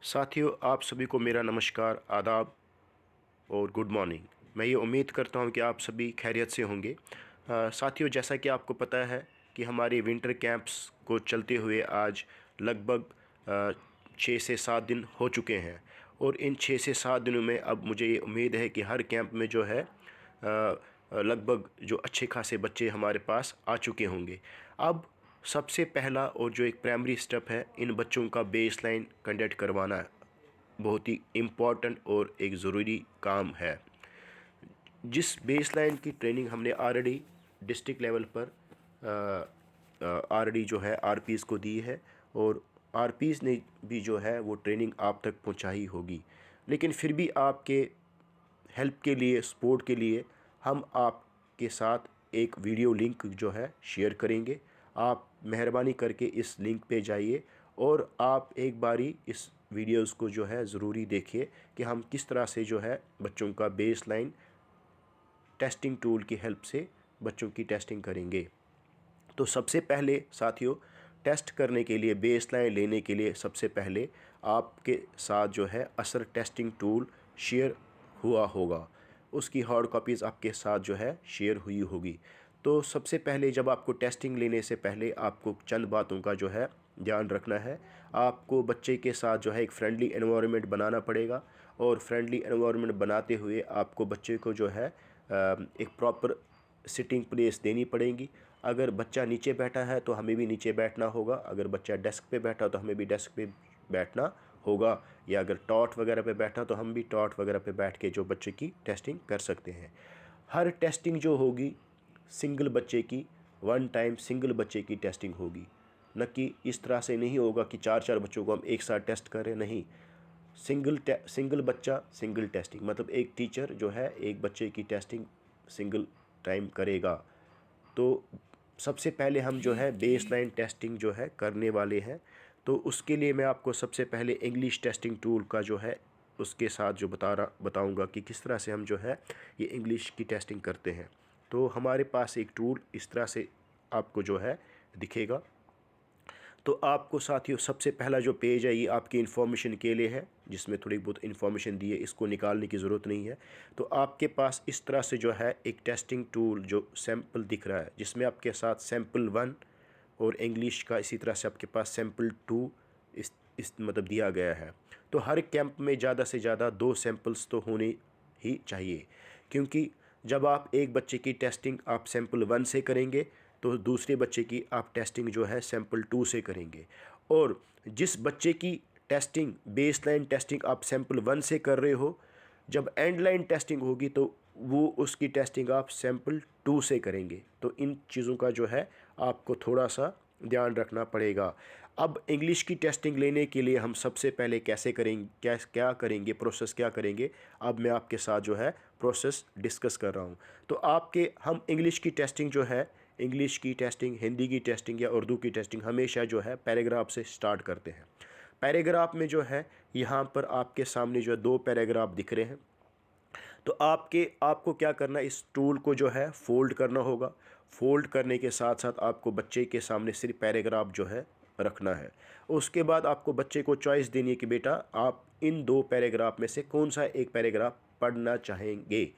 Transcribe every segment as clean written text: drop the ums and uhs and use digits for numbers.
साथियों, आप सभी को मेरा नमस्कार, आदाब और गुड मॉर्निंग। मैं ये उम्मीद करता हूँ कि आप सभी खैरियत से होंगे। साथियों, जैसा कि आपको पता है कि हमारे विंटर कैंप्स को चलते हुए आज लगभग 6 से 7 दिन हो चुके हैं और इन 6 से 7 दिनों में अब मुझे ये उम्मीद है कि हर कैंप में जो है लगभग जो अच्छे खासे बच्चे हमारे पास आ चुके होंगे। अब सबसे पहला और जो एक प्राइमरी स्टेप है, इन बच्चों का बेसलाइन कंडक्ट करवाना बहुत ही इम्पॉर्टेंट और एक ज़रूरी काम है। जिस बेसलाइन की ट्रेनिंग हमने ऑलरेडी डिस्ट्रिक्ट लेवल पर ऑलरेडी जो है आरपीज़ को दी है और आरपीज़ ने भी जो है वो ट्रेनिंग आप तक पहुंचाई होगी, लेकिन फिर भी आपके हेल्प के लिए, सपोर्ट के लिए हम आपके साथ एक वीडियो लिंक जो है शेयर करेंगे। आप मेहरबानी करके इस लिंक पे जाइए और आप एक बारी इस वीडियोस को जो है ज़रूरी देखिए कि हम किस तरह से जो है बच्चों का बेसलाइन टेस्टिंग टूल की हेल्प से बच्चों की टेस्टिंग करेंगे। तो सबसे पहले साथियों, टेस्ट करने के लिए, बेसलाइन लेने के लिए सबसे पहले आपके साथ जो है असर टेस्टिंग टूल शेयर हुआ होगा, उसकी हार्ड कॉपीज़ आपके साथ जो है शेयर हुई होगी। तो सबसे पहले जब आपको टेस्टिंग लेने से पहले आपको चंद बातों का जो है ध्यान रखना है। आपको बच्चे के साथ जो है एक फ्रेंडली एनवायरनमेंट बनाना पड़ेगा और फ्रेंडली एनवायरनमेंट बनाते हुए आपको बच्चे को जो है एक प्रॉपर सिटिंग प्लेस देनी पड़ेगी। अगर बच्चा नीचे बैठा है तो हमें भी नीचे बैठना होगा, अगर बच्चा डेस्क पे बैठा तो हमें भी डेस्क पे बैठना होगा, या अगर टॉट वगैरह पे बैठा तो हम भी टॉट वगैरह पे बैठ के जो बच्चे की टेस्टिंग कर सकते हैं। हर टेस्टिंग जो होगी सिंगल बच्चे की, वन टाइम सिंगल बच्चे की टेस्टिंग होगी, न कि इस तरह से नहीं होगा कि 4-4 बच्चों को हम एक साथ टेस्ट करें। नहीं, सिंगल बच्चा सिंगल टेस्टिंग, मतलब एक टीचर जो है एक बच्चे की टेस्टिंग सिंगल टाइम करेगा। तो सबसे पहले हम जो है बेसलाइन टेस्टिंग जो है करने वाले हैं। तो उसके लिए मैं आपको सबसे पहले इंग्लिश टेस्टिंग टूल का जो है उसके साथ जो बताऊंगा कि किस तरह से हम जो है ये इंग्लिश की टेस्टिंग करते हैं। तो हमारे पास एक टूल इस तरह से आपको जो है दिखेगा। तो आपको साथियों सबसे पहला जो पेज है ये आपकी इन्फॉर्मेशन के लिए है, जिसमें थोड़ी बहुत इन्फॉर्मेशन दी है, इसको निकालने की ज़रूरत नहीं है। तो आपके पास इस तरह से जो है एक टेस्टिंग टूल जो सैम्पल दिख रहा है, जिसमें आपके साथ सैम्पल 1 और इंग्लिश का इसी तरह से आपके पास सैम्पल 2 इस मतलब दिया गया है। तो हर कैंप में ज़्यादा से ज़्यादा 2 सैम्पल्स तो होने ही चाहिए, क्योंकि जब आप एक बच्चे की टेस्टिंग आप सैम्पल 1 से करेंगे तो दूसरे बच्चे की आप टेस्टिंग जो है सैम्पल 2 से करेंगे। और जिस बच्चे की टेस्टिंग, बेसलाइन टेस्टिंग आप सैम्पल 1 से कर रहे हो, जब एंड लाइन टेस्टिंग होगी तो वो उसकी टेस्टिंग आप सैम्पल 2 से करेंगे। तो इन चीज़ों का जो है आपको थोड़ा सा ध्यान रखना पड़ेगा। अब इंग्लिश की टेस्टिंग लेने के लिए हम सबसे पहले कैसे करेंगे, क्या करेंगे, प्रोसेस क्या करेंगे, अब मैं आपके साथ जो है प्रोसेस डिस्कस कर रहा हूँ। तो आपके हम इंग्लिश की टेस्टिंग जो है, इंग्लिश की टेस्टिंग, हिंदी की टेस्टिंग या उर्दू की टेस्टिंग हमेशा जो है पैराग्राफ से स्टार्ट करते हैं। पैराग्राफ में जो है यहाँ पर आपके सामने जो है 2 पैराग्राफ दिख रहे हैं। तो आपको क्या करना है, इस टूल को जो है फोल्ड करना होगा। फोल्ड करने के साथ साथ आपको बच्चे के सामने सिर्फ पैराग्राफ जो है रखना है। उसके बाद आपको बच्चे को चॉइस देनी है कि बेटा आप इन 2 पैराग्राफ में से कौन सा एक पैराग्राफ पढ़ना चाहेंगे।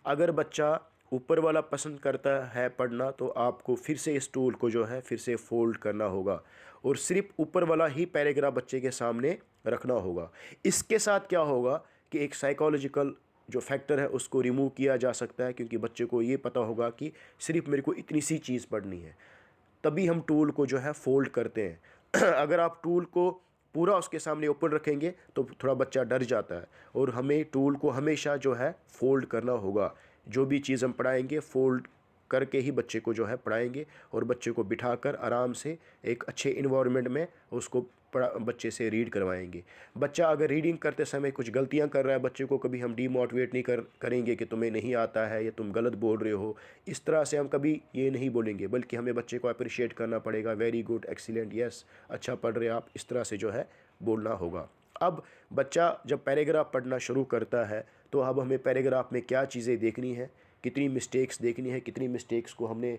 अगर बच्चा ऊपर वाला पसंद करता है पढ़ना, तो आपको फिर से इस टूल को जो है फिर से फोल्ड करना होगा और सिर्फ ऊपर वाला ही पैराग्राफ बच्चे के सामने रखना होगा। इसके साथ क्या होगा कि एक साइकोलॉजिकल जो फैक्टर है उसको रिमूव किया जा सकता है, क्योंकि बच्चे को ये पता होगा कि सिर्फ मेरे को इतनी सी चीज़ पढ़नी है। तभी हम टूल को जो है फोल्ड करते हैं। अगर आप टूल को पूरा उसके सामने ओपन रखेंगे तो थोड़ा बच्चा डर जाता है, और हमें टूल को हमेशा जो है फोल्ड करना होगा। जो भी चीज़ हम पढ़ाएंगे फोल्ड करके ही बच्चे को जो है पढ़ाएंगे, और बच्चे को बिठाकर आराम से एक अच्छे इन्वायरमेंट में उसको बच्चे से रीड करवाएंगे। बच्चा अगर रीडिंग करते समय कुछ गलतियां कर रहा है, बच्चे को कभी हम डीमोटिवेट नहीं करेंगे कि तुम्हें नहीं आता है या तुम गलत बोल रहे हो, इस तरह से हम कभी ये नहीं बोलेंगे, बल्कि हमें बच्चे को अप्रिशिएट करना पड़ेगा। वेरी गुड, एक्सीलेंट, यस, अच्छा पढ़ रहे आप, इस तरह से जो है बोलना होगा। अब बच्चा जब पैराग्राफ पढ़ना शुरू करता है तो अब हमें पैराग्राफ में क्या चीज़ें देखनी है, कितनी मिस्टेक्स देखनी है, कितनी मिस्टेक्स को हमने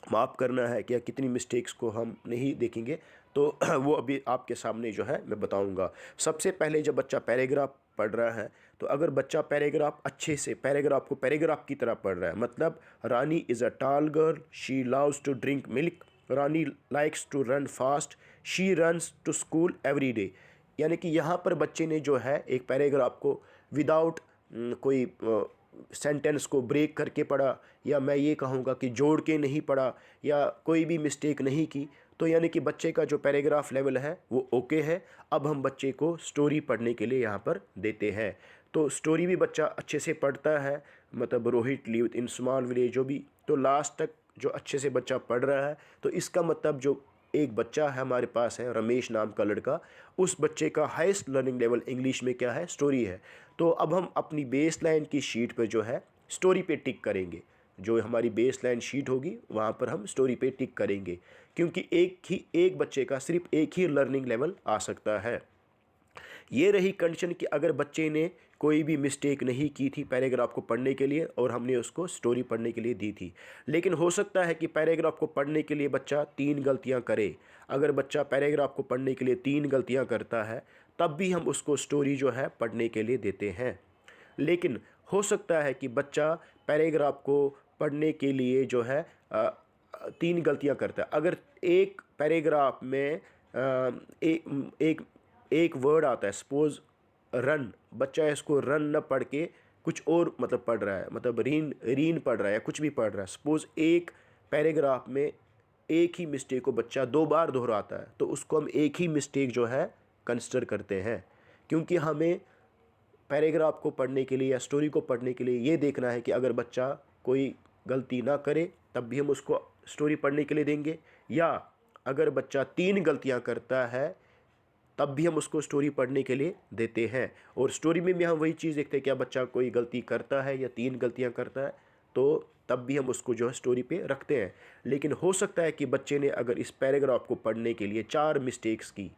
माफ़ करना है, क्या कितनी मिस्टेक्स को हम नहीं देखेंगे। तो वो अभी आपके सामने जो है मैं बताऊंगा। सबसे पहले जब बच्चा पैराग्राफ पढ़ रहा है, तो अगर बच्चा पैराग्राफ अच्छे से पैराग्राफ को पैराग्राफ की तरह पढ़ रहा है, मतलब रानी is a tall girl, she loves to drink milk, Rani likes to run fast, she runs to school every day, यानी कि यहाँ पर बच्चे ने जो है एक पैराग्राफ को विदाउट कोई सेंटेंस को ब्रेक करके पढ़ा, या मैं ये कहूँगा कि जोड़ के नहीं पढ़ा, या कोई भी मिस्टेक नहीं की, तो यानी कि बच्चे का जो पैराग्राफ लेवल है वो ओके है। अब हम बच्चे को स्टोरी पढ़ने के लिए यहाँ पर देते हैं। तो स्टोरी भी बच्चा अच्छे से पढ़ता है, मतलब Rohit lived in small village जो भी, तो लास्ट तक जो अच्छे से बच्चा पढ़ रहा है, तो इसका मतलब जो एक बच्चा है हमारे पास है रमेश नाम का लड़का, उस बच्चे का हाईएस्ट लर्निंग लेवल इंग्लिश में क्या है, स्टोरी है। तो अब हम अपनी बेस लाइन की शीट पर जो है स्टोरी पे टिक करेंगे, जो हमारी बेस लाइन शीट होगी वहाँ पर हम स्टोरी पे टिक करेंगे, क्योंकि एक बच्चे का सिर्फ एक ही लर्निंग लेवल आ सकता है। ये रही कंडीशन कि अगर बच्चे ने कोई भी मिस्टेक नहीं की थी पैराग्राफ को पढ़ने के लिए और हमने उसको स्टोरी पढ़ने के लिए दी थी। लेकिन हो सकता है कि पैराग्राफ को पढ़ने के लिए बच्चा 3 गलतियां करे। अगर बच्चा पैराग्राफ को पढ़ने के लिए 3 गलतियां करता है, तब भी हम उसको स्टोरी जो है पढ़ने के लिए देते हैं। लेकिन हो सकता है कि बच्चा पैराग्राफ को पढ़ने के लिए जो है 3 गलतियां करता है। अगर एक पैराग्राफ में एक वर्ड आता है, सपोज़ रन, बच्चा इसको रन न पढ़ के कुछ और मतलब पढ़ रहा है, मतलब रीन पढ़ रहा है या कुछ भी पढ़ रहा है। सपोज़ एक पैराग्राफ में एक ही मिस्टेक को बच्चा 2 बार दोहराता है, तो उसको हम एक ही मिस्टेक जो है कंसिडर करते हैं, क्योंकि हमें पैराग्राफ को पढ़ने के लिए या स्टोरी को पढ़ने के लिए ये देखना है कि अगर बच्चा कोई गलती ना करे तब भी हम उसको स्टोरी पढ़ने के लिए देंगे, या अगर बच्चा 3 गलतियां करता है तब भी हम उसको स्टोरी पढ़ने के लिए देते हैं। और स्टोरी में भी हम वही चीज़ देखते हैं, क्या बच्चा कोई गलती करता है या 3 गलतियां करता है, तो तब भी हम उसको जो है स्टोरी पे रखते हैं। लेकिन हो सकता है कि बच्चे ने अगर इस पैराग्राफ को पढ़ने के लिए 4 मिस्टेक्स की,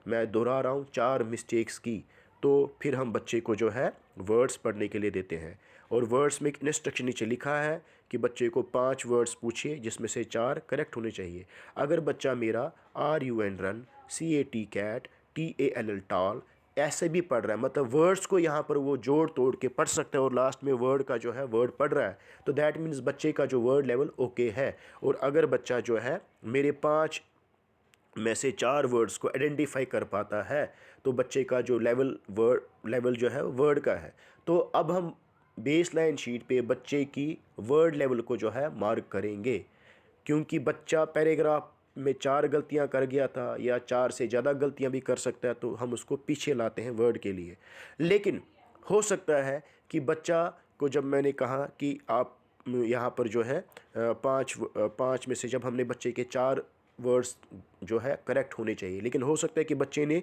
मैं दोहरा रहा हूँ 4 मिस्टेक्स की, तो फिर हम बच्चे को जो है वर्ड्स पढ़ने के लिए देते हैं। और वर्ड्स में एक इंस्ट्रक्शन नीचे लिखा है कि बच्चे को 5 वर्ड्स पूछिए जिसमें से 4 करेक्ट होने चाहिए। अगर बच्चा मेरा RUN run, CAT cat, TALL tall ऐसे भी पढ़ रहा है, मतलब वर्ड्स को यहाँ पर वो जोड़ तोड़ के पढ़ सकता है और लास्ट में वर्ड का जो है वर्ड पढ़ रहा है, तो दैट मीन्स बच्चे का जो वर्ड लेवल ओके है। और अगर बच्चा जो है मेरे 5 में से 4 वर्ड्स को आइडेंटिफाई कर पाता है, तो बच्चे का जो लेवल जो है वर्ड का है। तो अब हम बेस लाइन शीट पे बच्चे की वर्ड लेवल को जो है मार्क करेंगे, क्योंकि बच्चा पैराग्राफ में 4 गलतियां कर गया था या 4 से ज़्यादा गलतियां भी कर सकता है, तो हम उसको पीछे लाते हैं वर्ड के लिए। लेकिन हो सकता है कि बच्चा को, जब मैंने कहा कि आप यहाँ पर जो है 5 में से जब हमने बच्चे के 4 वर्ड्स जो है करेक्ट होने चाहिए, लेकिन हो सकता है कि बच्चे ने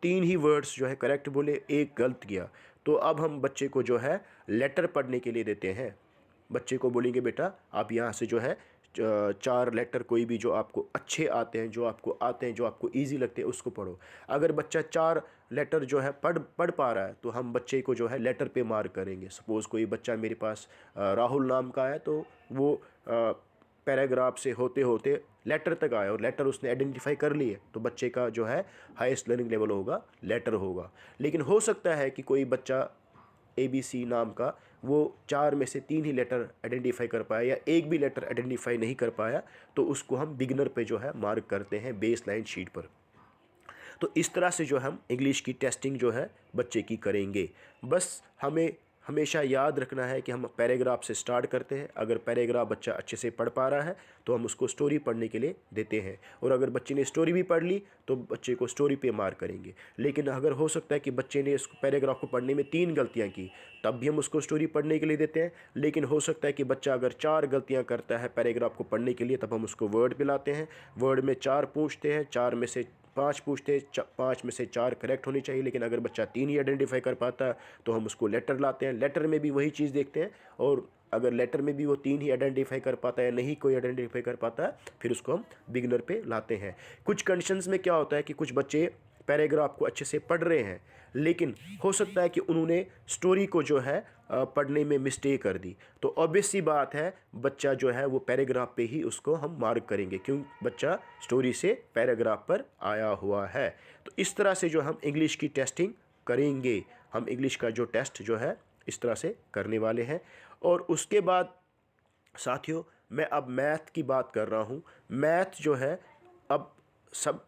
3 ही वर्ड्स जो है करेक्ट बोले, एक गलत किया, तो अब हम बच्चे को जो है लेटर पढ़ने के लिए देते हैं। बच्चे को बोलेंगे बेटा आप यहाँ से जो है 4 लेटर कोई भी जो आपको अच्छे आते हैं, जो आपको ईजी लगते हैं उसको पढ़ो। अगर बच्चा 4 लेटर जो है पढ़ पा रहा है, तो हम बच्चे को जो है लेटर पे मार्क करेंगे। सपोज़ कोई बच्चा मेरे पास राहुल नाम का है, तो वो पैराग्राफ से होते होते लेटर तक आया और लेटर उसने आइडेंटिफाई कर लिए, तो बच्चे का जो है हाईएस्ट लर्निंग लेवल होगा लेटर होगा। लेकिन हो सकता है कि कोई बच्चा ABC नाम का वो 4 में से 3 ही लेटर आइडेंटिफाई कर पाया या एक भी लेटर आइडेंटिफाई नहीं कर पाया, तो उसको हम बिगिनर पे जो है मार्क करते हैं बेस लाइन शीट पर। तो इस तरह से जो हम इंग्लिश की टेस्टिंग जो है बच्चे की करेंगे। बस हमें हमेशा याद रखना है कि हम पैराग्राफ से स्टार्ट करते हैं। अगर पैराग्राफ बच्चा अच्छे से पढ़ पा रहा है तो हम उसको स्टोरी पढ़ने के लिए देते हैं, और अगर बच्चे ने स्टोरी भी पढ़ ली तो बच्चे को स्टोरी पे मार्क करेंगे। लेकिन अगर हो सकता है कि बच्चे ने इस पैराग्राफ को पढ़ने में 3 गलतियाँ की, तब भी हम उसको स्टोरी पढ़ने के लिए देते हैं। लेकिन हो सकता है कि बच्चा अगर 4 गलतियाँ करता है पैराग्राफ को पढ़ने के लिए, तब हम उसको वर्ड पे लाते हैं। वर्ड में 4 पूछते हैं, 4 में से 5 पूछते हैं, 5 में से 4 करेक्ट होनी चाहिए। लेकिन अगर बच्चा 3 ही आइडेंटिफाई कर पाता है तो हम उसको लेटर लाते हैं। लेटर में भी वही चीज़ देखते हैं, और अगर लेटर में भी वो 3 ही आइडेंटिफाई कर पाता है या नहीं कोई आइडेंटिफाई कर पाता है, फिर उसको हम बिगिनर पे लाते हैं। कुछ कंडीशंस में क्या होता है कि कुछ बच्चे पैराग्राफ को अच्छे से पढ़ रहे हैं, लेकिन हो सकता है कि उन्होंने स्टोरी को जो है पढ़ने में मिस्टेक कर दी, तो ऑब्वियस सी बात है बच्चा जो है वो पैराग्राफ पे ही उसको हम मार्क करेंगे, क्यों? बच्चा स्टोरी से पैराग्राफ पर आया हुआ है। तो इस तरह से जो हम इंग्लिश की टेस्टिंग करेंगे, हम इंग्लिश का जो टेस्ट जो है इस तरह से करने वाले हैं। और उसके बाद साथियों, मैं अब मैथ की बात कर रहा हूँ। मैथ जो है, अब सब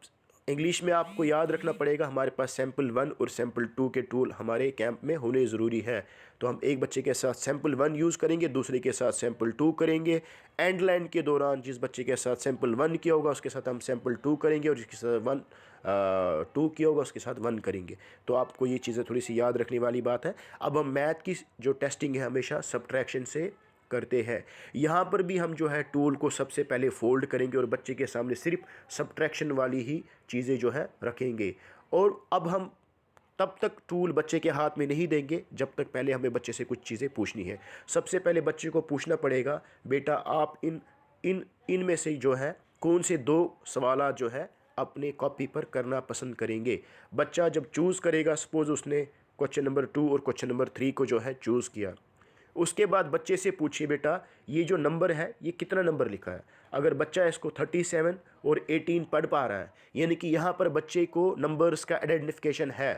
इंग्लिश में आपको याद रखना पड़ेगा, हमारे पास सैम्पल 1 और सैम्पल 2 के टूल हमारे कैंप में होने ज़रूरी है। तो हम एक बच्चे के साथ सैम्पल 1 यूज़ करेंगे, दूसरे के साथ सैम्पल 2 करेंगे। एंड लाइन के दौरान जिस बच्चे के साथ सैम्पल 1 किया होगा उसके साथ हम सैम्पल 2 करेंगे, और जिसके साथ 2 किया होगा उसके साथ 1 करेंगे। तो आपको ये चीज़ें थोड़ी सी याद रखने वाली बात है। अब हम मैथ की जो टेस्टिंग है हमेशा सब्ट्रैक्शन से करते हैं। यहाँ पर भी हम जो है टूल को सबसे पहले फोल्ड करेंगे और बच्चे के सामने सिर्फ सब्ट्रैक्शन वाली ही चीज़ें जो है रखेंगे। और अब हम तब तक टूल बच्चे के हाथ में नहीं देंगे जब तक पहले हमें बच्चे से कुछ चीज़ें पूछनी है। सबसे पहले बच्चे को पूछना पड़ेगा, बेटा आप इनमें से जो है कौन से 2 सवालात जो है अपने कॉपी पर करना पसंद करेंगे। बच्चा जब चूज़ करेगा, सपोज़ उसने क्वेश्चन नंबर 2 और क्वेश्चन नंबर 3 को जो है चूज़ किया, उसके बाद बच्चे से पूछिए, बेटा ये जो नंबर है ये कितना नंबर लिखा है। अगर बच्चा इसको 37 और 18 पढ़ पा रहा है, यानी कि यहाँ पर बच्चे को नंबर्स का आइडेंटिफिकेशन है,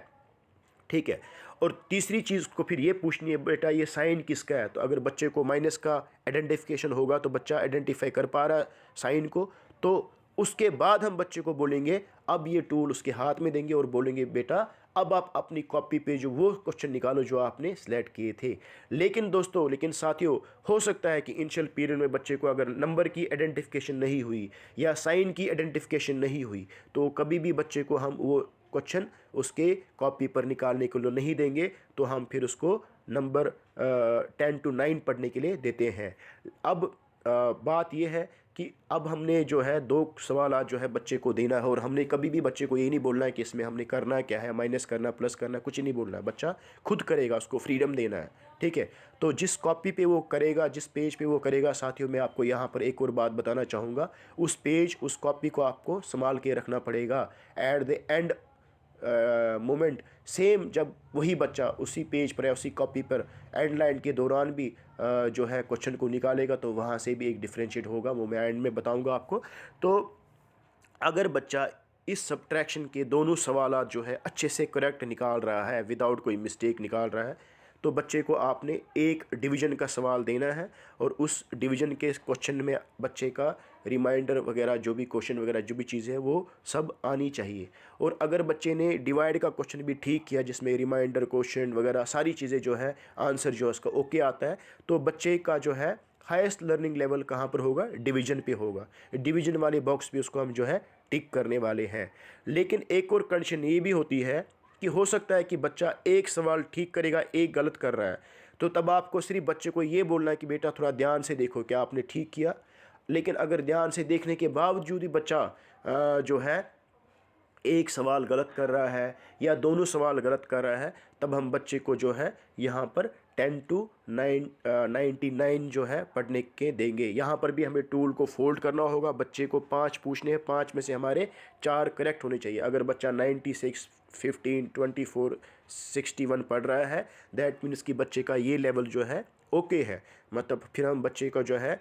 ठीक है। और तीसरी चीज़ को फिर ये पूछनी है, बेटा ये साइन किसका है। तो अगर बच्चे को माइनस का आइडेंटिफिकेशन होगा तो बच्चा आइडेंटिफाई कर पा रहा है साइन को, तो उसके बाद हम बच्चे को बोलेंगे, अब ये टूल उसके हाथ में देंगे और बोलेंगे, बेटा अब आप अपनी कॉपी पे जो वो क्वेश्चन निकालो जो आपने सिलेक्ट किए थे। लेकिन साथियों, हो सकता है कि इनिशियल पीरियड में बच्चे को अगर नंबर की आइडेंटिफिकेशन नहीं हुई या साइन की आइडेंटिफिकेशन नहीं हुई, तो कभी भी बच्चे को हम वो क्वेश्चन उसके कॉपी पर निकालने के लिए नहीं देंगे, तो हम फिर उसको नंबर 10 to 9 पढ़ने के लिए देते हैं। अब बात यह है कि अब हमने जो है 2 सवाल आज जो है बच्चे को देना है, और हमने कभी भी बच्चे को ये नहीं बोलना है कि इसमें हमने करना क्या है, माइनस करना, प्लस करना, कुछ नहीं बोलना है। बच्चा खुद करेगा, उसको फ्रीडम देना है, ठीक है। तो जिस कॉपी पे वो करेगा, जिस पेज पे वो करेगा, साथियों मैं आपको यहाँ पर एक और बात बताना चाहूँगा, उस पेज, उस कॉपी को आपको संभाल के रखना पड़ेगा। At the end moment same जब वही बच्चा उसी पेज पर या उसी कॉपी पर एंड लाइन के दौरान भी जो है क्वेश्चन को निकालेगा, तो वहाँ से भी एक डिफरेंशिएट होगा, वो मैं एंड में बताऊंगा आपको। तो अगर बच्चा इस सब्ट्रैक्शन के दोनों सवालात जो है अच्छे से करेक्ट निकाल रहा है, विदाउट कोई मिस्टेक निकाल रहा है, तो बच्चे को आपने एक डिवीज़न का सवाल देना है, और उस डिवीज़न के क्वेश्चन में बच्चे का रिमाइंडर वगैरह जो भी क्वेश्चन वगैरह जो भी चीज़ें हैं वो सब आनी चाहिए। और अगर बच्चे ने डिवाइड का क्वेश्चन भी ठीक किया, जिसमें रिमाइंडर क्वेश्चन वगैरह सारी चीज़ें जो है, आंसर जो है उसका ओके आता है, तो बच्चे का जो है हाईएस्ट लर्निंग लेवल कहाँ पर होगा? डिवीज़न पे होगा। डिवीज़न वाले बॉक्स पे उसको हम जो है टिक करने वाले हैं। लेकिन एक और कंडीशन ये भी होती है कि हो सकता है कि बच्चा एक सवाल ठीक करेगा, एक गलत कर रहा है, तो तब आपको सिर्फ बच्चे को ये बोलना है कि बेटा थोड़ा ध्यान से देखो क्या आपने ठीक किया। लेकिन अगर ध्यान से देखने के बावजूद ही बच्चा जो है एक सवाल गलत कर रहा है या दोनों सवाल गलत कर रहा है, तब हम बच्चे को जो है यहाँ पर 10 to 99 जो है पढ़ने के देंगे। यहाँ पर भी हमें टूल को फोल्ड करना होगा, बच्चे को 5 पूछने हैं, 5 में से हमारे 4 करेक्ट होने चाहिए। अगर बच्चा 96, 15, 24, 61 पढ़ रहा है, दैट मीन्स कि बच्चे का ये लेवल जो है ओके है, मतलब फिर हम बच्चे का जो है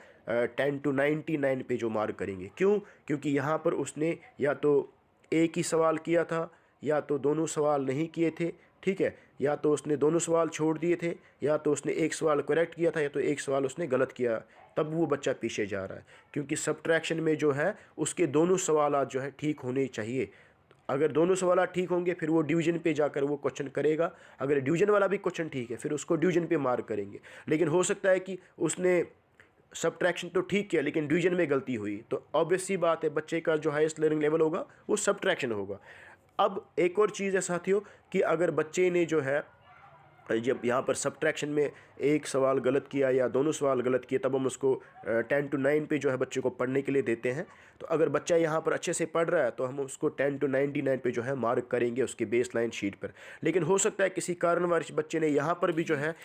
10 to 99 पे जो मार्क करेंगे। क्यों? क्योंकि यहाँ पर उसने या तो एक ही सवाल किया था, या तो दोनों सवाल नहीं किए थे, ठीक है, या तो उसने दोनों सवाल छोड़ दिए थे, या तो उसने एक सवाल करेक्ट किया था, या तो एक सवाल उसने गलत किया, तब वो बच्चा पीछे जा रहा है। क्योंकि सब्ट्रैक्शन में जो है उसके दोनों सवालात जो है ठीक होने चाहिए। अगर दोनों सवाल ठीक होंगे फिर वो डिवीज़न पे जाकर वो क्वेश्चन करेगा। अगर डिवीज़न वाला भी क्वेश्चन ठीक है फिर उसको डिवीज़न पे मार्क करेंगे। लेकिन हो सकता है कि उसने सब्ट्रैक्शन तो ठीक किया लेकिन डिवीज़न में गलती हुई, तो ऑब्वियस सी बात है बच्चे का जो हाईएस्ट लर्निंग लेवल होगा वो सब्ट्रैक्शन होगा। अब एक और चीज़ है साथियों कि अगर बच्चे ने जो है जब यहाँ पर सब्ट्रैक्शन में एक सवाल गलत किया या दोनों सवाल गलत किए, तब हम उसको 10 to 9 पे जो है बच्चे को पढ़ने के लिए देते हैं। तो अगर बच्चा यहाँ पर अच्छे से पढ़ रहा है तो हम उसको 10 to 99 पे जो है मार्क करेंगे उसके बेस लाइन शीट पर। लेकिन हो सकता है किसी कारणवश बच्चे ने यहाँ पर भी जो है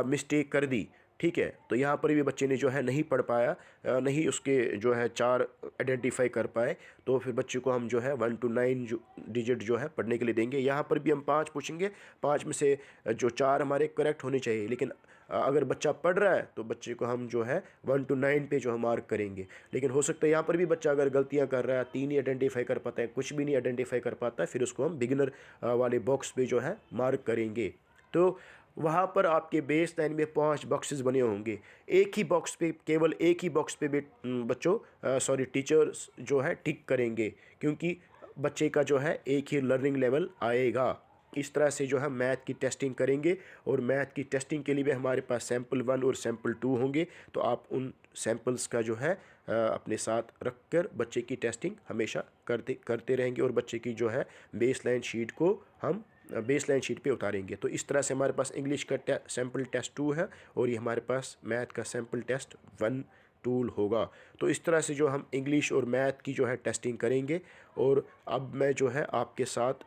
मिस्टेक कर दी, ठीक है। तो यहाँ पर भी बच्चे ने जो है नहीं पढ़ पाया, नहीं उसके जो है 4 आइडेंटिफाई कर पाए, तो फिर बच्चे को हम जो है 1 to 9 जो डिजिट जो है पढ़ने के लिए देंगे। यहाँ पर भी हम 5 पूछेंगे, 5 में से जो 4 हमारे करेक्ट होने चाहिए। लेकिन अगर बच्चा पढ़ रहा है तो बच्चे को हम जो है 1 to 9 पे जो हम मार्क करेंगे। लेकिन हो सकता है यहाँ पर भी बच्चा अगर गलतियाँ कर रहा है, 3 ही आइडेंटिफाई कर पाता है, कुछ भी नहीं आइडेंटिफाई कर पाता है, फिर उसको हम बिगिनर वाले बॉक्स पे जो है मार्क करेंगे। तो वहाँ पर आपके बेस लाइन में 5 बॉक्सेस बने होंगे। एक ही बॉक्स पे, केवल एक ही बॉक्स पे भी बच्चों टीचर्स जो है टिक करेंगे, क्योंकि बच्चे का जो है एक ही लर्निंग लेवल आएगा। इस तरह से जो है मैथ की टेस्टिंग करेंगे, और मैथ की टेस्टिंग के लिए भी हमारे पास सैम्पल 1 और सैम्पल 2 होंगे। तो आप उन सैम्पल्स का जो है अपने साथ रख कर बच्चे की टेस्टिंग हमेशा करते रहेंगे, और बच्चे की जो है बेसलाइन शीट को हम बेसलाइन शीट पे उतारेंगे। तो इस तरह से हमारे पास इंग्लिश का सैम्पल टेस्ट 2 है, और ये हमारे पास मैथ का सैम्पल टेस्ट 1 टूल होगा। तो इस तरह से जो हम इंग्लिश और मैथ की जो है टेस्टिंग करेंगे। और अब मैं जो है आपके साथ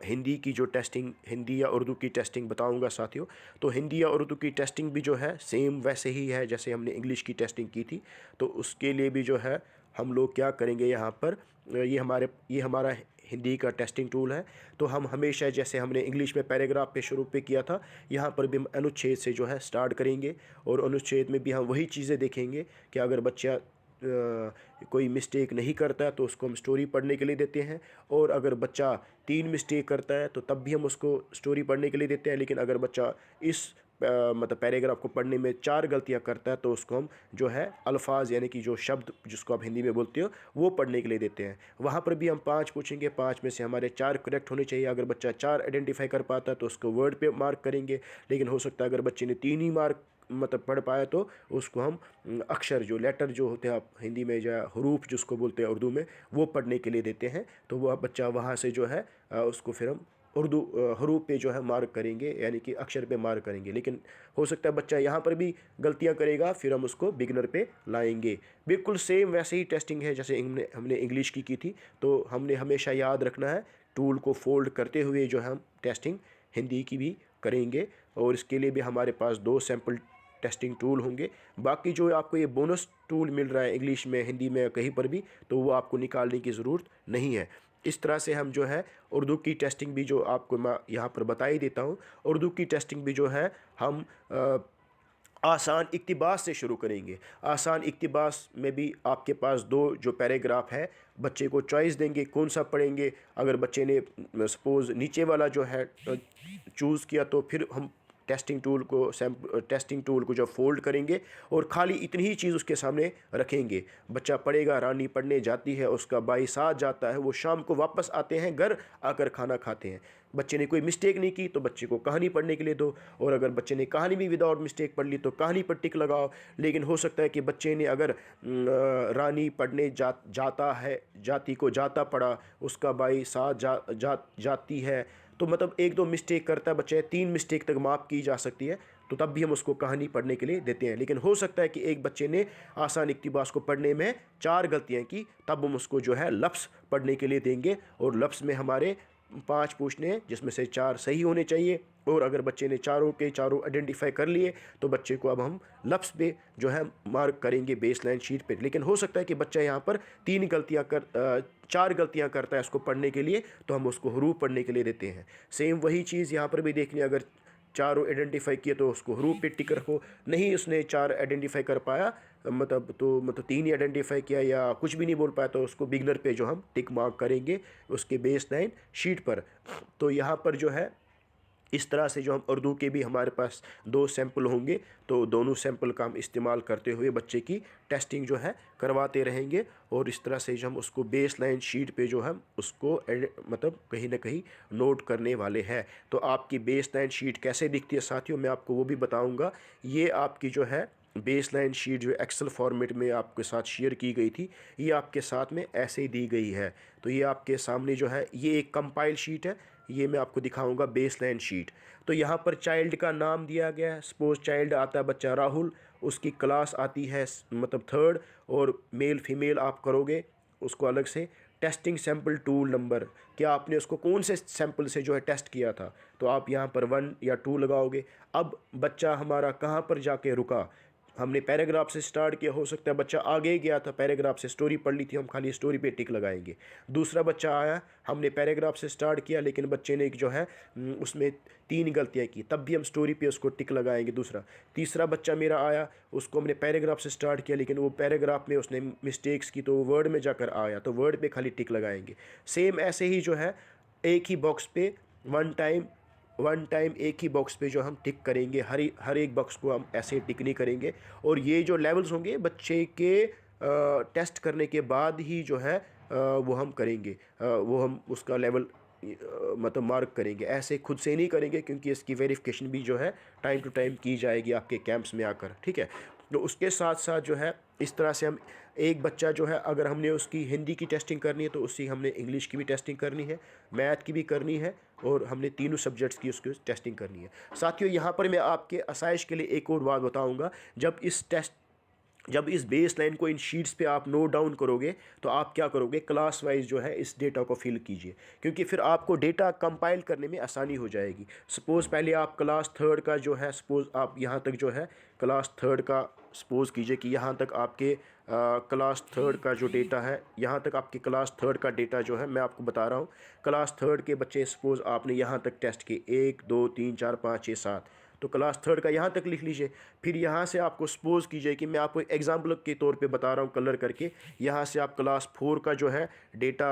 हिंदी की जो टेस्टिंग, हिंदी या उर्दू की टेस्टिंग बताऊंगा साथियों। तो हिंदी या उर्दू की टेस्टिंग भी जो है सेम वैसे ही है जैसे हमने इंग्लिश की टेस्टिंग की थी। तो उसके लिए भी जो है हम लोग क्या करेंगे, यहाँ पर ये हमारा हिंदी का टेस्टिंग टूल है। तो हम हमेशा जैसे हमने इंग्लिश में पैराग्राफ पे शुरू पे किया था, यहाँ पर भी हम अनुच्छेद से जो है स्टार्ट करेंगे, और अनुच्छेद में भी हम वही चीज़ें देखेंगे कि अगर बच्चा कोई मिस्टेक नहीं करता है तो उसको हम स्टोरी पढ़ने के लिए देते हैं, और अगर बच्चा 3 मिस्टेक करता है तो तब भी हम उसको स्टोरी पढ़ने के लिए देते हैं। लेकिन अगर बच्चा इस मतलब पैराग्राफ को पढ़ने में 4 गलतियां करता है तो उसको हम जो है अल्फाज यानी कि जो शब्द जिसको आप हिंदी में बोलते हो वो पढ़ने के लिए देते हैं। वहाँ पर भी हम 5 पूछेंगे, 5 में से हमारे 4 करेक्ट होने चाहिए। अगर बच्चा 4 आइडेंटिफाई कर पाता है तो उसको वर्ड पे मार्क करेंगे। लेकिन हो सकता है अगर बच्चे ने 3 ही मार्क मतलब पढ़ पाया तो उसको हम अक्षर जो लेटर जो होते हैं, आप हिंदी में या हरूफ जिसको बोलते हैं उर्दू में, वो पढ़ने के लिए देते हैं। तो वह बच्चा वहाँ से जो है उसको फिर हम उर्दू हरूफ पे जो है मार्क करेंगे, यानी कि अक्षर पे मार्क करेंगे। लेकिन हो सकता है बच्चा यहाँ पर भी गलतियाँ करेगा, फिर हम उसको बिगनर पे लाएंगे। बिल्कुल सेम वैसे ही टेस्टिंग है जैसे हमने इंग्लिश की थी। तो हमने हमेशा याद रखना है, टूल को फोल्ड करते हुए जो है हम टेस्टिंग हिंदी की भी करेंगे। और इसके लिए भी हमारे पास 2 सैम्पल टेस्टिंग टूल होंगे। बाकी जो आपको ये बोनस टूल मिल रहा है इंग्लिश में, हिंदी में, कहीं पर भी, तो वो आपको निकालने की ज़रूरत नहीं है। इस तरह से हम जो है उर्दू की टेस्टिंग भी जो आपको मैं यहाँ पर बता ही देता हूँ। उर्दू की टेस्टिंग भी जो है हम आसान इक्तिबास से शुरू करेंगे। आसान इक्तिबास में भी आपके पास 2 जो पैराग्राफ है, बच्चे को चॉइस देंगे कौन सा पढ़ेंगे। अगर बच्चे ने सपोज़ नीचे वाला जो है चूज़ किया तो फिर हम टेस्टिंग टूल को जब फोल्ड करेंगे और खाली इतनी ही चीज़ उसके सामने रखेंगे। बच्चा पढ़ेगा, रानी पढ़ने जाती है, उसका भाई साथ जाता है, वो शाम को वापस आते हैं, घर आकर खाना खाते हैं। बच्चे ने कोई मिस्टेक नहीं की तो बच्चे को कहानी पढ़ने के लिए दो, और अगर बच्चे ने कहानी भी विदाउट मिस्टेक पढ़ ली तो कहानी पर टिक लगाओ। लेकिन हो सकता है कि बच्चे ने अगर रानी पढ़ने जाता है, जाती को जाता पढ़ा, उसका भाई साथ जाती है, तो मतलब 1-2 मिस्टेक करता है बच्चा, 3 मिस्टेक तक माफ़ की जा सकती है, तो तब भी हम उसको कहानी पढ़ने के लिए देते हैं। लेकिन हो सकता है कि एक बच्चे ने आसान इक्तिबास को पढ़ने में 4 गलतियां की, तब हम उसको जो है लफ्ज़ पढ़ने के लिए देंगे। और लफ्ज़ में हमारे 5 पूछने हैं जिसमें से 4 सही होने चाहिए। और अगर बच्चे ने चारों के चारों आइडेंटिफाई कर लिए तो बच्चे को अब हम लफ्ज़ पे जो है मार्क करेंगे बेसलाइन शीट पे। लेकिन हो सकता है कि बच्चा यहाँ पर 4 गलतियाँ करता है इसको पढ़ने के लिए, तो हम उसको हरूफ पढ़ने के लिए देते हैं। सेम वही चीज़ यहाँ पर भी देखनी, अगर चारों आइडेंटिफाई किए तो उसको हरूफ पे टिक रखो। नहीं उसने 4 आइडेंटिफाई कर पाया, मतलब 3 ही आइडेंटिफाई किया या कुछ भी नहीं बोल पाया, तो उसको बिगनर पे जो हम टिक मार्क करेंगे उसके बेसलाइन शीट पर। तो यहाँ पर जो है इस तरह से जो हम उर्दू के भी हमारे पास 2 सैंपल होंगे, तो दोनों सैंपल का हम इस्तेमाल करते हुए बच्चे की टेस्टिंग जो है करवाते रहेंगे। और इस तरह से जो हम उसको बेसलाइन शीट पे जो हम उसको मतलब कहीं ना कहीं नोट करने वाले हैं। तो आपकी बेसलाइन शीट कैसे दिखती है साथियों, मैं आपको वो भी बताऊँगा। ये आपकी जो है बेसलाइन शीट जो एक्सेल फॉर्मेट में आपके साथ शेयर की गई थी, ये आपके साथ में ऐसे ही दी गई है। तो ये आपके सामने जो है ये एक कंपाइल शीट है, ये मैं आपको दिखाऊंगा बेसलाइन शीट। तो यहाँ पर चाइल्ड का नाम दिया गया है। सपोज चाइल्ड आता है बच्चा राहुल, उसकी क्लास आती है मतलब 3rd, और मेल फीमेल आप करोगे उसको अलग से। टेस्टिंग सैंपल टूल नंबर, क्या आपने उसको कौन से सैंपल से जो है टेस्ट किया था, तो आप यहाँ पर 1 या 2 लगाओगे। अब बच्चा हमारा कहाँ पर जाके रुका, हमने पैराग्राफ से स्टार्ट किया, हो सकता है बच्चा आगे गया था, पैराग्राफ से स्टोरी पढ़ ली थी, हम खाली स्टोरी पे टिक लगाएंगे। दूसरा बच्चा आया, हमने पैराग्राफ से स्टार्ट किया लेकिन बच्चे ने जो है उसमें 3 गलतियां की, तब भी हम स्टोरी पे उसको टिक लगाएंगे दूसरा। तीसरा बच्चा मेरा आया, उसको हमने पैराग्राफ से स्टार्ट किया लेकिन वो पैराग्राफ में उसने मिस्टेक्स की तो वो वर्ड में जाकर आया, तो वर्ड पे खाली टिक लगाएंगे। सेम ऐसे ही जो है एक ही बॉक्स पे वन टाइम एक ही बॉक्स पे जो हम टिक करेंगे, हर एक बॉक्स को हम ऐसे टिक नहीं करेंगे। और ये जो लेवल्स होंगे बच्चे के टेस्ट करने के बाद ही जो है वो हम करेंगे, वो हम उसका लेवल मतलब मार्क करेंगे, ऐसे खुद से नहीं करेंगे क्योंकि इसकी वेरिफिकेशन भी जो है टाइम टू टाइम की जाएगी आपके कैंप्स में आकर, ठीक है। तो उसके साथ साथ जो है इस तरह से हम एक बच्चा जो है अगर हमने उसकी हिंदी की टेस्टिंग करनी है तो उसकी हमने इंग्लिश की भी टेस्टिंग करनी है, मैथ की भी करनी है और हमने तीनों सब्जेक्ट्स की उसकी टेस्टिंग करनी है। साथियों यहाँ पर मैं आपके आसाइश के लिए एक और बात बताऊँगा, जब इस बेस लाइन को इन शीट्स पे आप नोट डाउन करोगे तो आप क्या करोगे, क्लास वाइज जो है इस डेटा को फिल कीजिए, क्योंकि फिर आपको डेटा कंपाइल करने में आसानी हो जाएगी। सपोज़ पहले आप क्लास थर्ड का जो है, सपोज़ आप यहाँ तक जो है क्लास थर्ड का, सपोज़ कीजिए कि यहाँ तक आपके क्लास थर्ड का जो डेटा है, यहाँ तक आपके क्लास थर्ड का डेटा जो है मैं आपको बता रहा हूँ। क्लास थर्ड के बच्चे सपोज़ आपने यहाँ तक टेस्ट किए 1 2 3 4 5 6 7, तो क्लास थर्ड का यहाँ तक लिख लीजिए। फिर यहाँ से आपको सपोज़ कीजिए कि मैं आपको एग्जांपल के तौर पे बता रहा हूँ कलर करके, यहाँ से आप क्लास 4 का जो है डेटा,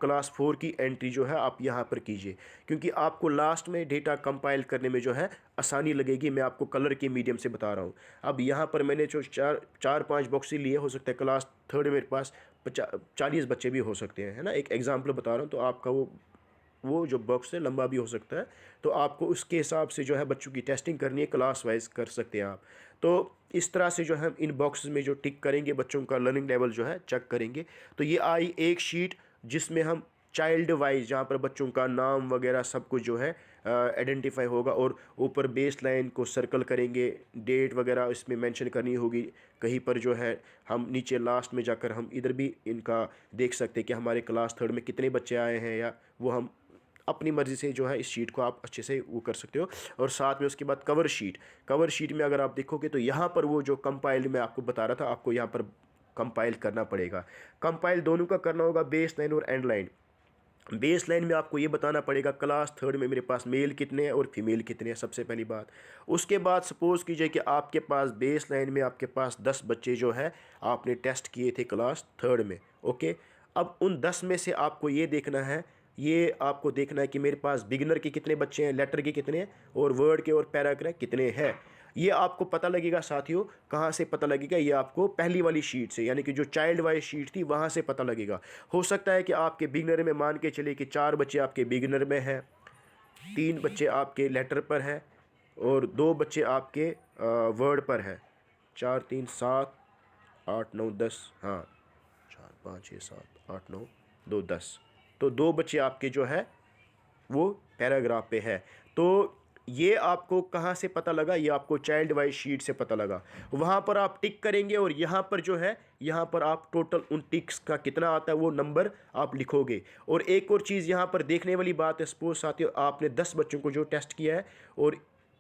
क्लास 4 की एंट्री जो है आप यहाँ पर कीजिए, क्योंकि आपको लास्ट में डेटा कंपाइल करने में जो है आसानी लगेगी। मैं आपको कलर के मीडियम से बता रहा हूँ। अब यहाँ पर मैंने जो चार पाँच बॉक्स लिए, हो सकता है क्लास थर्ड मेरे पास 40 बच्चे भी हो सकते हैं, है ना, एक एग्जाम्पल बता रहा हूँ। तो आपका वो जो बॉक्स है लंबा भी हो सकता है, तो आपको उसके हिसाब से जो है बच्चों की टेस्टिंग करनी है, क्लास वाइज कर सकते हैं आप। तो इस तरह से जो है इन बॉक्सेस में जो टिक करेंगे बच्चों का लर्निंग लेवल जो है चेक करेंगे। तो ये आई एक शीट जिसमें हम चाइल्ड वाइज, जहाँ पर बच्चों का नाम वगैरह सब कुछ जो है आइडेंटिफाई होगा, और ऊपर बेस लाइन को सर्कल करेंगे, डेट वगैरह इसमें मेंशन करनी होगी। कहीं पर जो है हम नीचे लास्ट में जाकर हम इधर भी इनका देख सकते हैं कि हमारे क्लास थर्ड में कितने बच्चे आए हैं, या वो हम अपनी मर्ज़ी से जो है इस शीट को आप अच्छे से वो कर सकते हो। और साथ में उसके बाद कवर शीट में अगर आप देखोगे तो यहाँ पर वो जो कंपाइल मैं आपको बता रहा था, आपको यहाँ पर कंपाइल करना पड़ेगा। कंपाइल दोनों का करना होगा, बेस लाइन और एंड लाइन। बेस लाइन में आपको ये बताना पड़ेगा क्लास थर्ड में मेरे पास मेल कितने हैं और फीमेल कितने हैं, सबसे पहली बात। उसके बाद सपोज़ कीजिए कि आपके पास बेस लाइन में आपके पास 10 बच्चे जो है आपने टेस्ट किए थे क्लास थर्ड में, ओके। अब उन 10 में से आपको ये देखना है, कि मेरे पास बिगिनर के कितने बच्चे हैं, लेटर के कितने हैं, और वर्ड के और पैराग्राफ कितने हैं। ये आपको पता लगेगा साथियों, कहाँ से पता लगेगा, ये आपको पहली वाली शीट से, यानी कि जो चाइल्ड वाइज शीट थी वहाँ से पता लगेगा। हो सकता है कि आपके बिगिनर में मान के चले कि 4 बच्चे आपके बिगिनर में हैं, 3 बच्चे आपके लेटर पर हैं और 2 बच्चे आपके वर्ड पर हैं। 4 3 7 8 9 10, हाँ 4 5 6 7 8 9 2 10, तो 2 बच्चे आपके जो है वो पैराग्राफ पे है। तो ये आपको कहाँ से पता लगा, ये आपको चाइल्ड वाइज शीट से पता लगा। वहाँ पर आप टिक करेंगे और यहाँ पर जो है, यहाँ पर आप टोटल उन टिक्स का कितना आता है वो नंबर आप लिखोगे। और एक और चीज़ यहाँ पर देखने वाली बात है, सपोज साथियों आपने 10 बच्चों को जो टेस्ट किया है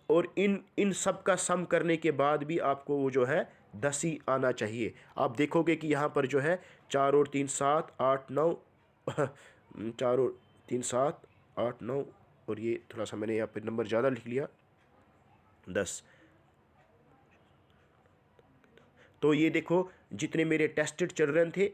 और इन सब का सम करने के बाद भी आपको वो जो है 10 ही आना चाहिए। आप देखोगे कि यहाँ पर जो है 4 और 3 7 8 9 4 और 3 7 8 9, और ये थोड़ा सा मैंने यहाँ पे नंबर ज़्यादा लिख लिया 10। तो ये देखो जितने मेरे टेस्टेड चिल्ड्रन थे,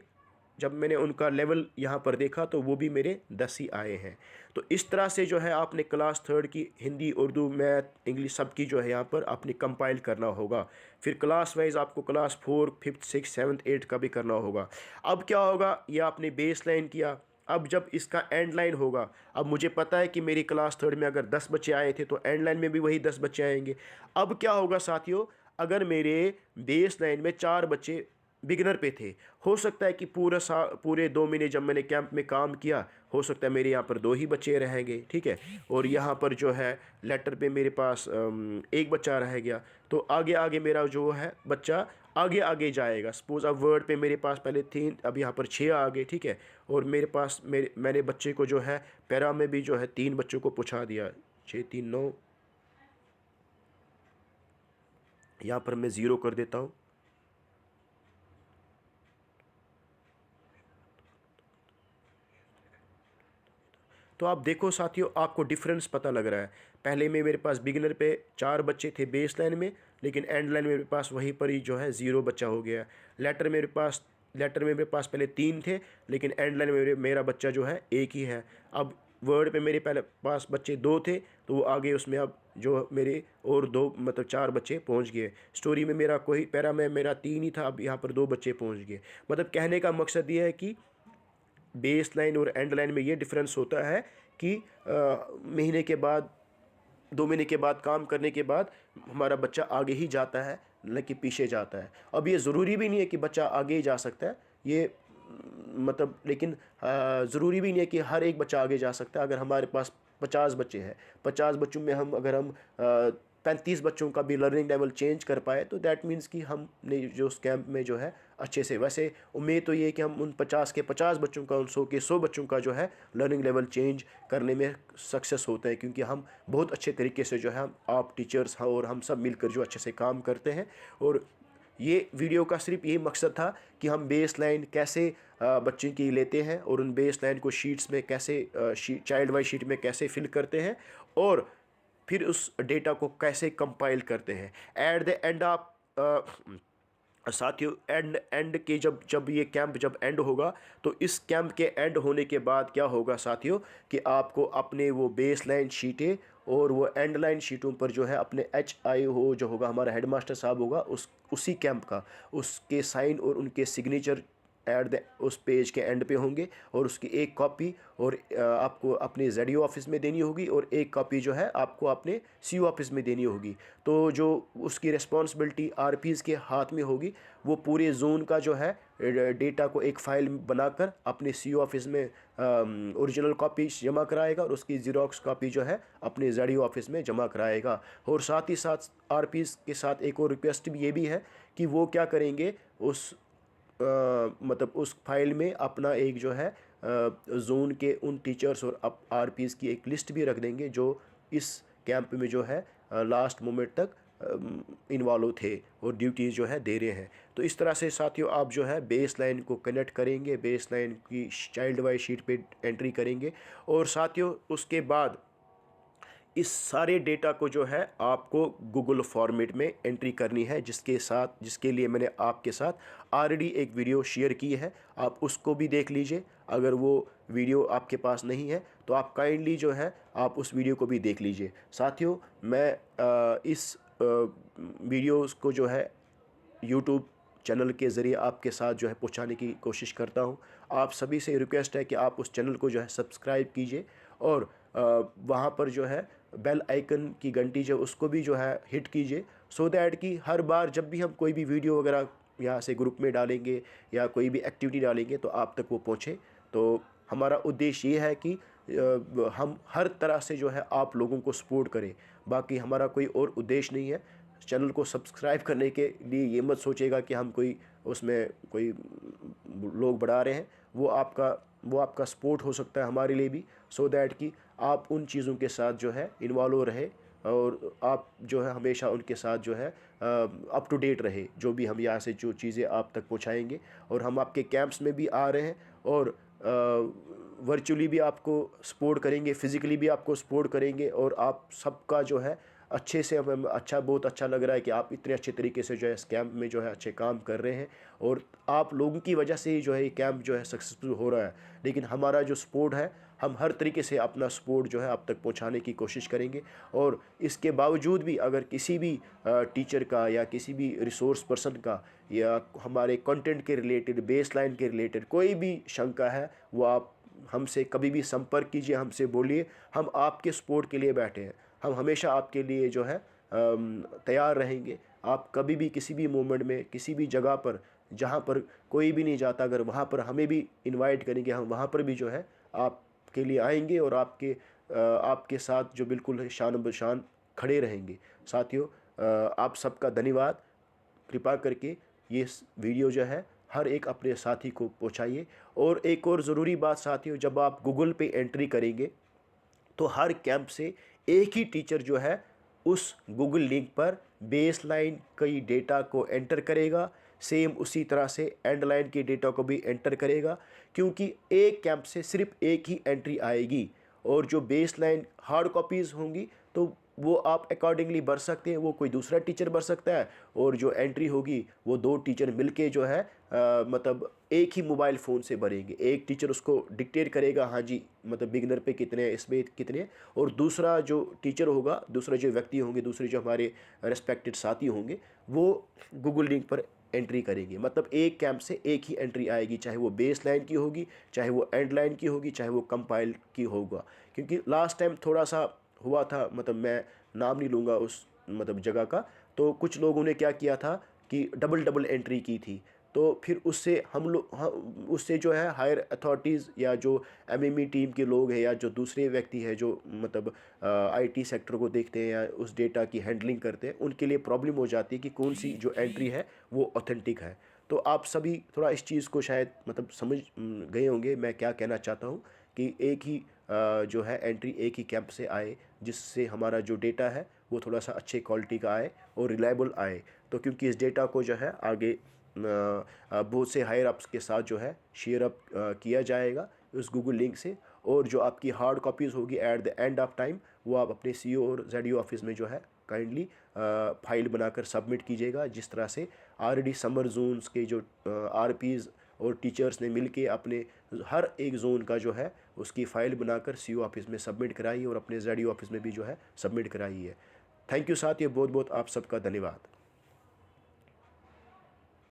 जब मैंने उनका लेवल यहाँ पर देखा तो वो भी मेरे 10 ही आए हैं। तो इस तरह से जो है आपने क्लास थर्ड की हिंदी, उर्दू, मैथ, इंग्लिश सब की जो है यहाँ पर आपने कंपाइल करना होगा। फिर क्लास वाइज आपको class 4 5th 6th 7th 8th का भी करना होगा। अब क्या होगा, ये आपने बेस लाइन किया, अब जब इसका एंड लाइन होगा, अब मुझे पता है कि मेरी क्लास थर्ड में अगर 10 बच्चे आए थे तो एंड लाइन में भी वही 10 बच्चे आएंगे। अब क्या होगा साथियों, अगर मेरे बेस लाइन में 4 बच्चे बिगिनर पे थे, हो सकता है कि पूरे 2 महीने जब मैंने कैंप में काम किया, हो सकता है मेरे यहाँ पर 2 ही बच्चे रहेंगे, ठीक है। और यहाँ पर जो है लेटर पे मेरे पास 1 बच्चा रह गया, तो आगे आगे मेरा जो है बच्चा आगे आगे जाएगा। सपोज़ अब वर्ड पे मेरे पास पहले 3, अब यहाँ पर 6 आ गए, ठीक है। और मेरे पास मैंने बच्चे को जो है पैरा में भी जो है 3 बच्चों को पूछा दिया, 6 3 9। यहाँ पर मैं ज़ीरो कर देता हूँ। तो आप देखो साथियों, आपको डिफरेंस पता लग रहा है। पहले में मेरे पास बिगिनर पे 4 बच्चे थे बेस लाइन में, लेकिन एंड लाइन में मेरे पास वहीं पर ही जो है 0 बच्चा हो गया। लेटर में मेरे पास पहले 3 थे, लेकिन एंड लाइन में मेरा बच्चा जो है 1 ही है। अब वर्ड पे मेरे पहले पास बच्चे 2 थे, तो वो आगे उसमें अब जो मेरे और 2 मतलब 4 बच्चे पहुंच गए। स्टोरी में मेरा कोई पैरा में मेरा 3 ही था, अब यहाँ पर 2 बच्चे पहुंच गए। मतलब कहने का मकसद ये है कि बेस लाइन और एंड लाइन में ये डिफरेंस होता है कि महीने के बाद, 2 महीने के बाद काम करने के बाद हमारा बच्चा आगे ही जाता है, न कि पीछे जाता है। अब ये ज़रूरी भी नहीं है कि बच्चा आगे ही जा सकता है, ये मतलब, लेकिन ज़रूरी भी नहीं है कि हर एक बच्चा आगे जा सकता है। अगर हमारे पास 50 बच्चे हैं, 50 बच्चों में हम अगर हम 35 बच्चों का भी लर्निंग लेवल चेंज कर पाए, तो दैट मीन्स कि हमने जो उस कैंप में जो है अच्छे से, वैसे उम्मीद तो ये है कि हम उन 50 के 50 बच्चों का, उन 100 के 100 बच्चों का जो है लर्निंग लेवल चेंज करने में सक्सेस होते हैं, क्योंकि हम बहुत अच्छे तरीके से जो है आप टीचर्स और हम सब मिलकर जो अच्छे से काम करते हैं। और ये वीडियो का सिर्फ यही मकसद था कि हम बेस लाइन कैसे बच्चों की लेते हैं और उन बेस लाइन को शीट्स में कैसे चाइल्ड वाइज शीट में कैसे फिल करते हैं, और फिर उस डेटा को कैसे कंपाइल करते हैं। एट द एंड आप साथियों, एंड के जब ये कैंप जब एंड होगा, तो इस कैंप के एंड होने के बाद क्या होगा साथियों, कि आपको अपने वो बेस लाइन शीटें और वो एंड लाइन शीटों पर जो है अपने HIO जो होगा, हमारा हेडमास्टर साहब होगा उसी कैंप का, उसके साइन और उनके सिग्नेचर उस पेज के एंड पे होंगे। और उसकी एक कॉपी और आपको अपने ZDO ऑफिस में देनी होगी, और एक कॉपी जो है आपको अपने CO ऑफिस में देनी होगी। तो जो उसकी रिस्पॉन्सिबिलिटी RPs के हाथ में होगी, वो पूरे जोन का जो है डेटा को एक फ़ाइल बनाकर अपने CO ऑफिस में ओरिजिनल कॉपी जमा कराएगा, और उसकी ज़ेरॉक्स कॉपी जो है अपने ZDO ऑफिस में जमा कराएगा। और साथ ही साथ RPs के साथ एक और रिक्वेस्ट भी ये भी है कि वो क्या करेंगे, उस मतलब उस फाइल में अपना एक जो है जोन के उन टीचर्स और RPs की एक लिस्ट भी रख देंगे जो इस कैंप में जो है लास्ट मोमेंट तक इन्वॉल्व थे और ड्यूटीज़ जो है दे रहे हैं। तो इस तरह से साथियों आप जो है बेस लाइन को कनेक्ट करेंगे, बेस लाइन की चाइल्ड वाइज शीट पे एंट्री करेंगे, और साथियों उसके बाद इस सारे डेटा को जो है आपको गूगल फॉर्मेट में एंट्री करनी है, जिसके लिए मैंने आपके साथ ऑलरेडी एक वीडियो शेयर की है। आप उसको भी देख लीजिए। अगर वो वीडियो आपके पास नहीं है तो आप काइंडली जो है आप उस वीडियो को भी देख लीजिए। साथियों, मैं इस वीडियोस को जो है यूट्यूब चैनल के ज़रिए आपके साथ जो है पहुंचाने की कोशिश करता हूं। आप सभी से रिक्वेस्ट है कि आप उस चैनल को जो है सब्सक्राइब कीजिए, और वहां पर जो है बेल आइकन की घंटी जो उसको भी जो है हिट कीजिए, सो दैट कि हर बार जब भी हम कोई भी वीडियो वगैरह यहाँ से ग्रुप में डालेंगे या कोई भी एक्टिविटी डालेंगे तो आप तक वो पहुँचे। तो हमारा उद्देश्य ये है कि हम हर तरह से जो है आप लोगों को सपोर्ट करें, बाकी हमारा कोई और उद्देश्य नहीं है। चैनल को सब्सक्राइब करने के लिए ये मत सोचेगा कि हम कोई उसमें कोई लोग बढ़ा रहे हैं, वो आपका सपोर्ट हो सकता है हमारे लिए भी, सो दैट कि आप उन चीज़ों के साथ जो है इन्वॉल्व रहे, और आप जो है हमेशा उनके साथ जो है अप टू डेट रहे, जो भी हम यहाँ से जो चीज़ें आप तक पहुँचाएंगे। और हम आपके कैंप्स में भी आ रहे हैं, और वर्चुअली भी आपको सपोर्ट करेंगे, फ़िज़िकली भी आपको सपोर्ट करेंगे, और आप सबका जो है अच्छे से हमें बहुत अच्छा लग रहा है कि आप इतने अच्छे तरीके से जो है इस कैंप में जो है अच्छे काम कर रहे हैं, और आप लोगों की वजह से ही जो है ये कैंप जो है सक्सेसफुल हो रहा है। लेकिन हमारा जो सपोर्ट है, हम हर तरीके से अपना सपोर्ट जो है आप तक पहुंचाने की कोशिश करेंगे। और इसके बावजूद भी अगर किसी भी टीचर का या किसी भी रिसोर्स पर्सन का या हमारे कंटेंट के रिलेटेड, बेस लाइन के रिलेटेड कोई भी शंका है, वो आप हमसे कभी भी संपर्क कीजिए, हमसे बोलिए। हम आपके सपोर्ट के लिए बैठे हैं, हम हमेशा आपके लिए जो है तैयार रहेंगे। आप कभी भी किसी भी मोमेंट में किसी भी जगह पर जहाँ पर कोई भी नहीं जाता, अगर वहाँ पर हमें भी इनवाइट करेंगे, हम वहाँ पर भी जो है आपके लिए आएंगे और आपके साथ जो बिल्कुल शान बशान खड़े रहेंगे। साथियों, आप सबका धन्यवाद। कृपा करके ये वीडियो जो है हर एक अपने साथी को पहुंचाइए। और एक और ज़रूरी बात साथियों, जब आप गूगल पे एंट्री करेंगे तो हर कैंप से एक ही टीचर जो है उस गूगल लिंक पर बेसलाइन कई डेटा को एंटर करेगा, सेम उसी तरह से एंड लाइन के डेटा को भी एंटर करेगा, क्योंकि एक कैंप से सिर्फ एक ही एंट्री आएगी। और जो बेसलाइन हार्ड कॉपीज़ होंगी तो वो आप अकॉर्डिंगली भर सकते हैं, वो कोई दूसरा टीचर भर सकता है। और जो एंट्री होगी वो दो टीचर मिलके जो है मतलब एक ही मोबाइल फ़ोन से भरेंगे। एक टीचर उसको डिक्टेट करेगा, हाँ जी मतलब बिगनर पे कितने हैं, इसमें कितने हैं, और दूसरा जो टीचर होगा, दूसरा जो व्यक्ति होंगे, दूसरे जो हमारे रिस्पेक्टेड साथी होंगे, वो गूगल लिंक पर एंट्री करेंगे। मतलब एक कैंप से एक ही एंट्री आएगी, चाहे वो बेस लाइन की होगी, चाहे वो एंड लाइन की होगी, चाहे वो कंपाइल की होगा। क्योंकि लास्ट टाइम थोड़ा सा हुआ था, मतलब मैं नाम नहीं लूँगा उस मतलब जगह का, तो कुछ लोगों ने क्या किया था कि डबल डबल एंट्री की थी। तो फिर उससे हम लोग उससे जो है हायर अथॉरिटीज़ या जो एमएमई टीम के लोग हैं या जो दूसरे व्यक्ति हैं जो मतलब आईटी सेक्टर को देखते हैं या उस डेटा की हैंडलिंग करते हैं, उनके लिए प्रॉब्लम हो जाती है कि कौन सी जो एंट्री है वो ऑथेंटिक है। तो आप सभी थोड़ा इस चीज़ को शायद मतलब समझ गए होंगे मैं क्या कहना चाहता हूँ, कि एक ही जो है एंट्री एक ही कैंप से आए, जिससे हमारा जो डेटा है वो थोड़ा सा अच्छे क्वालिटी का आए और रिलायबल आए। तो क्योंकि इस डेटा को जो है आगे बहुत से हायर अप्स के साथ जो है शेयर अप किया जाएगा उस गूगल लिंक से। और जो आपकी हार्ड कॉपीज़ होगी at the end of time, वो आप अपने सीईओ और जेडीओ ऑफिस में जो है काइंडली फाइल बनाकर सबमिट कीजिएगा। जिस तरह से ऑलरेडी समर जोन्स के जो आरपीज़ और टीचर्स ने मिलके अपने हर एक जोन का जो है उसकी फ़ाइल बनाकर सीईओ ऑफिस में सबमिट कराई और अपने जेडीओ ऑफिस में भी जो है सबमिट कराई है। थैंक यू साथियों, बहुत बहुत आप सबका धन्यवाद।